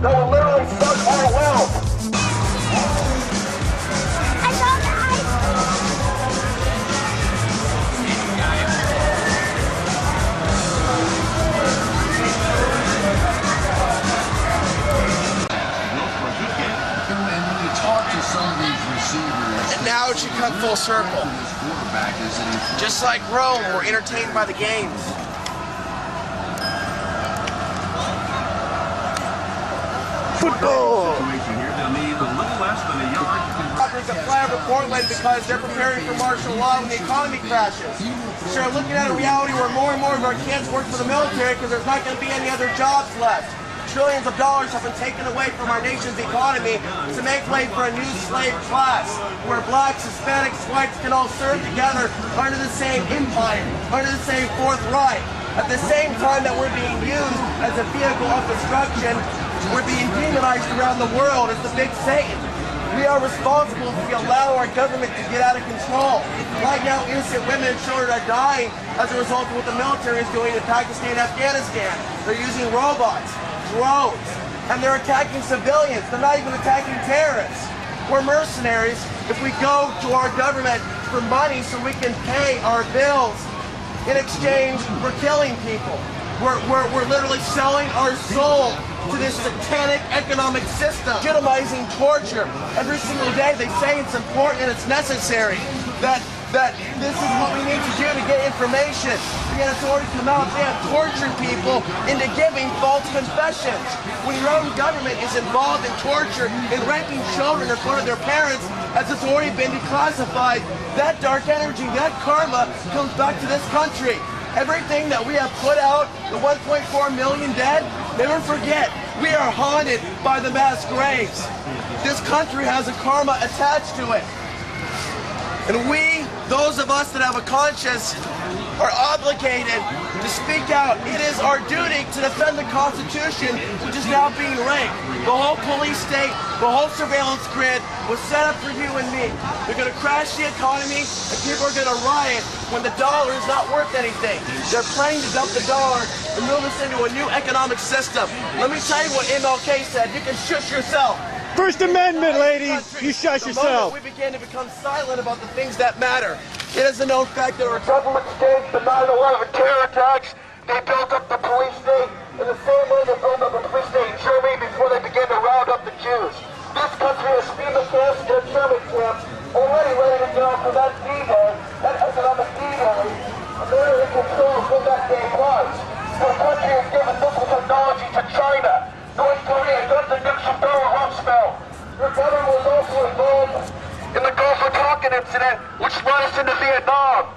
that will literally suck our wealth. I saw the ice And when you talk to some of these receivers, and now it should come full circle. Just like Rome, we're entertained by the games. Football! To fly over Portland because they're preparing for martial law when the economy crashes. So we're looking at a reality where more and more of our kids work for the military because there's not going to be any other jobs left. Trillions of dollars have been taken away from our nation's economy to make way for a new slave class, where blacks, Hispanics, whites can all serve together under the same empire, under the same Fourth Reich. At the same time that we're being used as a vehicle of destruction, we're being demonized around the world as the big Satan. We are responsible if we allow our government to get out of control. Right now, innocent women and children are dying as a result of what the military is doing in Pakistan and Afghanistan. They're using robots, drones, and they're attacking civilians. They're not even attacking terrorists. We're mercenaries if we go to our government for money so we can pay our bills. In exchange, we're killing people. We're literally selling our soul to this satanic economic system, legitimizing torture. Every single day they say it's important and it's necessary, that this is what we need to do to get information. Yet it's already come out, they have tortured people into giving false confessions. When your own government is involved in torture and raping children in front of their parents, as it's already been declassified, that dark energy, that karma comes back to this country. Everything that we have put out, the 1.4 million dead, never forget, we are haunted by the mass graves. This country has a karma attached to it. And we, those of us that have a conscience, are obligated to speak out. It is our duty to defend the Constitution, which is now being raped. The whole police state, the whole surveillance grid was set up for you and me. They're going to crash the economy, and people are going to riot when the dollar is not worth anything. They're planning to dump the dollar and move us into a new economic system. Let me tell you what MLK said. You can shush yourself. First Amendment, lady. You shush yourself. We began to become silent about the things that matter. It is a known fact that our Government staged the 9/11 terror attacks. They built up the police state in the same way they built up the police state in Germany before they began to round up the Jews. This country has FEMA camps and internment camps already ready to go for that D-Day, that economic D-Day. They're in control of what that day was. Our country has given missile technology to China, North Korea, guns and nukes from Donald Rumsfeld. Your government was also involved in the Gulf of Tonkin incident, which led us into Vietnam.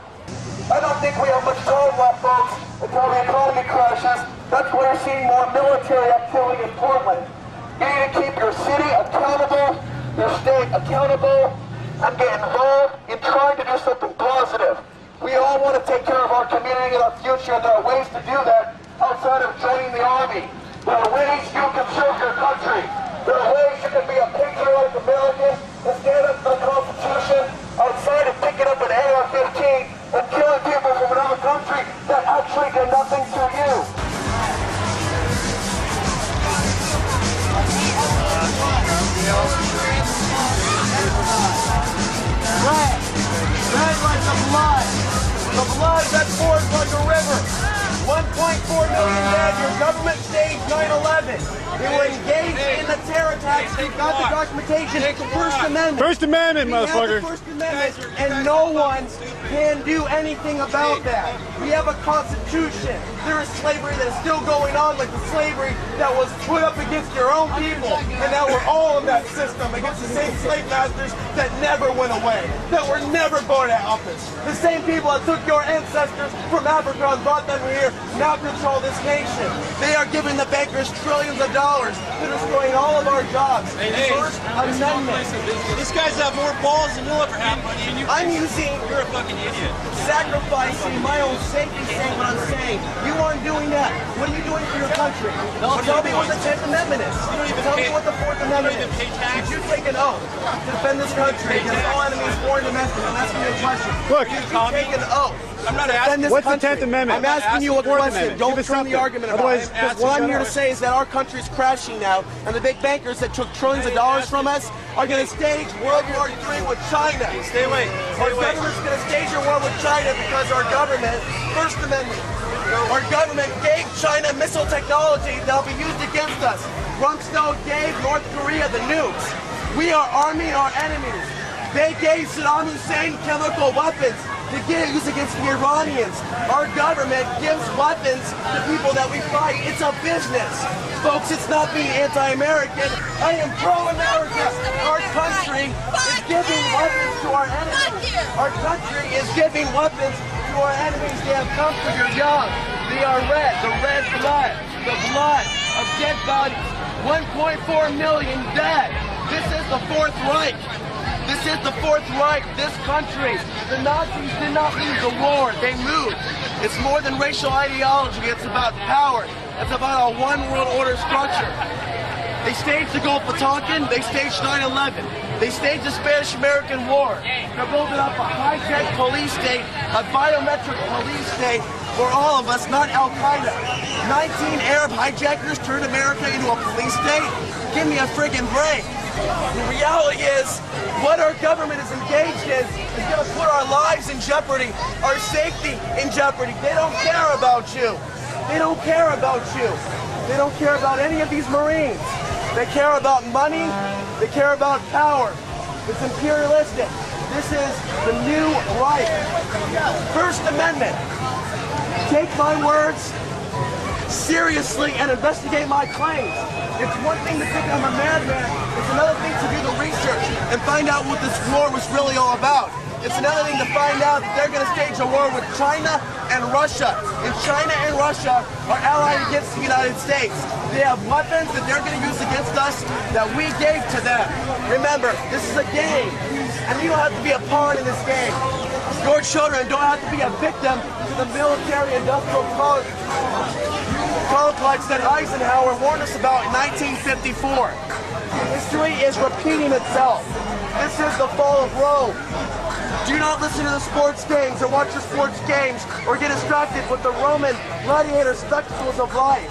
I don't think we have much time left, folks, until the economy crashes. That's why you're seeing more military activity in Portland. You need to keep your city accountable, your state accountable, and get involved in trying to do something positive. We all want to take care of our community and our future, and there are ways to do that outside of joining the Army. There are ways you can serve your country. There are ways you can be a patriotic American and stand up for the Constitution outside of picking up an AR-15 and killing people from another country that actually did nothing to you. Red like the blood. The blood that pours like a river. 1.4 million dead. Your government staged 9/11. They were engaged in the terror attacks. They've got the documentation. First Amendment. First Amendment, We have motherfucker. the First Amendment, and no one can do anything about that. We have a Constitution. There is slavery that is still going on, like the slavery that was put up against your own people. And now we're all in that system against the same slave masters that never went away, that were never born to office. The same people that took your ancestors from Africa and brought them here now control this nation. They are giving the bankers trillions of dollars. They're destroying all of our jobs. First Amendment. These guys have more balls than you'll ever have, buddy. I'm using, You're a fucking idiot. sacrificing my own safety, saying what I'm saying. You aren't doing that. What are you doing for your country? Tell me what the 10th Amendment is. Tell me what the 4th Amendment is. Did you take an oath to defend this country against all enemies, foreign and domestic? I'm asking you a question. Look, did you take an oath I'm not defend asking. this What's the country. 10th Amendment? I'm asking you a Fourth question. Amendment. Don't Give us turn the something. argument about Otherwise, it. Because what I'm here to say is that our country's crashing now, and the big bankers that took trillions of dollars from us are going to stage World War III with China. Stay away. Our government's going to stage a war with China because our government, First Amendment, our government gave China missile technology that will be used against us. Rumsfeld gave North Korea the nukes. We are arming our enemies. They gave Saddam Hussein chemical weapons to use against the Iranians. Our government gives weapons to people that we fight. It's a business. Folks, it's not being anti-American. I am pro-America. Our country is giving weapons to our enemies. Our country is giving weapons to our enemies. They have come for your young. They are red. The red blood. The blood of dead bodies. 1.4 million dead. This is the Fourth Reich. This is the Fourth Reich, this country. The Nazis did not lose the war, they moved. It's more than racial ideology, it's about power. It's about a one world order structure. They staged the Gulf of Tonkin, they staged 9/11. They staged the Spanish-American War. They're building up a high-tech police state, a biometric police state for all of us, not Al-Qaeda. 19 Arab hijackers turned America into a police state? Give me a friggin' break. The reality is, what our government is engaged in is going to put our lives in jeopardy, our safety in jeopardy. They don't care about you. They don't care about you. They don't care about any of these Marines. They care about money. They care about power. It's imperialistic. This is the new right. First Amendment. Take my words seriously and investigate my claims. It's one thing to think I'm a madman. It's another thing to do the research and find out what this war was really all about. It's another thing to find out that they're going to stage a war with China and Russia. And China and Russia are allied against the United States. They have weapons that they're going to use against us that we gave to them. Remember, this is a game, and you don't have to be a pawn in this game. Your children don't have to be a victim to the military-industrial complex that Eisenhower warned us about in 1954. History is repeating itself. This is the fall of Rome. Do not listen to the sports games or watch the sports games or get distracted with the Roman gladiator spectacles of life.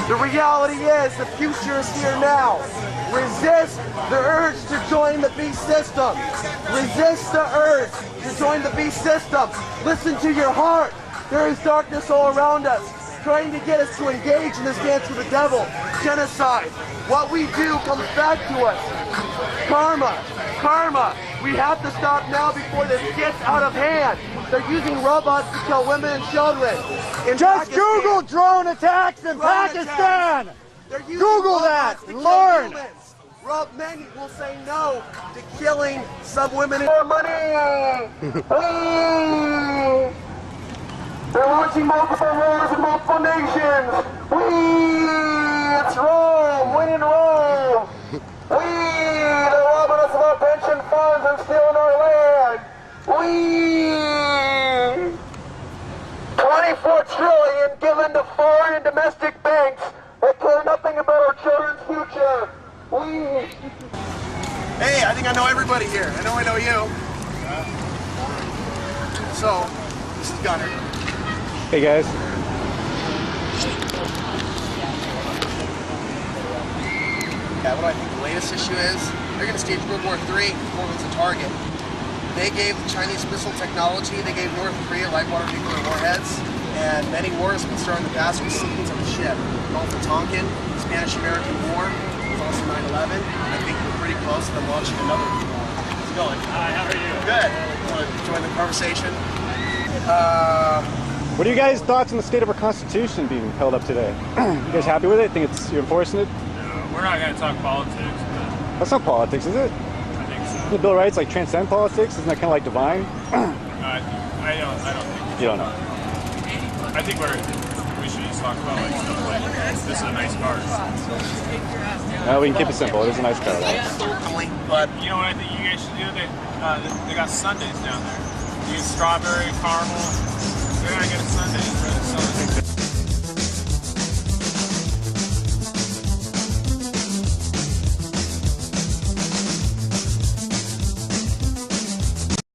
The reality is the future is here now. Resist the urge to join the beast system. Resist the urge to join the beast system. Listen to your heart. There is darkness all around us, trying to get us to engage in this dance with the devil, genocide. What we do comes back to us. Karma, karma. We have to stop now before this gets out of hand. They're using robots to kill women and children. Just Google drone attacks in Pakistan. Google that. Learn. Men will say no to killing some women. More money! They're launching multiple wars in multiple nations. It's Rome, winning Rome. They're robbing us of our pension funds and stealing our land. 24 trillion given to foreign and domestic banks that care nothing about our children's future. Hey, I think I know everybody here. I know you. So, this is Gunnar. Hey guys. Yeah, what do I think the latest issue is? They're going to stage World War III. Portland's a target. They gave the Chinese missile technology. They gave North Korea light water nuclear warheads. And many wars have been started in the past with sinkings of a ship. Gulf of Tonkin, Spanish-American War, also 9/11. I think we're pretty close to them launching another war. How's it going? Hi, how are you? Good. Want to join the conversation? What are you guys' thoughts on the state of our Constitution being held up today? You guys happy with it? Think you're enforcing it? We're not going to talk politics, but That's not politics, is it? I think so. The Bill of Rights like transcend politics? Isn't that kind of like divine? I don't think. You don't know. I think we should just talk about like stuff like this is a nice car. No, we can keep it simple. It is a nice car, though. Certainly, but You know what I think you guys should do? They got sundaes down there. You get strawberry, caramel. They're gonna get a sundae.